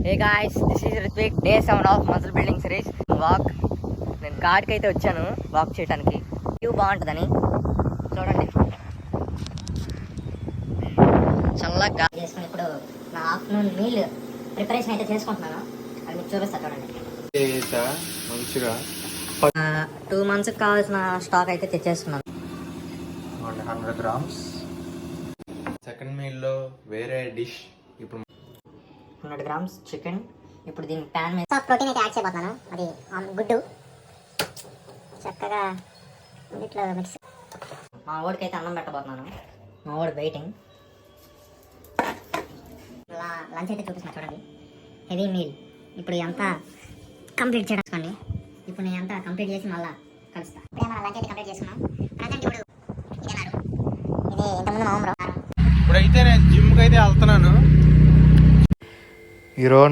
Hey guys, this is Rithvik. Day 7 of muscle building series walk. నేను ఘాట్కి అయితే వచ్చాను వాక్ చేయడానికి. వ్యూ బాగుంటుందని చూడండి. చల్లగా చేసుకుని ఇప్పుడు నా ఆఫ్టర్నూన్ మీల్ ప్రిపరేషన్ అయితే చేసుకుంటున్నాను. అది మీకు చూపిస్తా చూడండి. మంచిగా 2 months కావాల్సిన స్టాక్ అయితే తెచ్చేసుకున్నాను. 100 grams. సెకండ్ మీల్లో వేరే డిష్. ఇప్పుడు 100 grams చికెన్. ఇప్పుడు దీని ప్యాన్ మీద ప్రోటీన్ అయితే యాడ్ చేయబోతున్నాను. అది గుడ్డు చక్కగా ఇట్లా మిక్స్. మా వాడికి అయితే అన్నం పెట్టబోతున్నాను. మా వాడు వెయిటింగ్. లంచ్ అయితే చూపిస్తున్నా చూడండి. Heavy meal. ఇప్పుడు ఇదంతా కంప్లీట్ చేసుకోండి. ఇప్పుడు నేను అంతా కంప్లీట్ చేసి మళ్ళీ కలుస్తా. ఇప్పుడే మనం లంచ్ అయితే కంప్లీట్ చేసుకున్నాం. ప్రజెంట్ ఇప్పుడు ఇదే ఇంతకుముందు నవంబర్. ఇప్పుడైతే నేను జిమ్కి అయితే వెళ్తున్నాను. ఈరోజు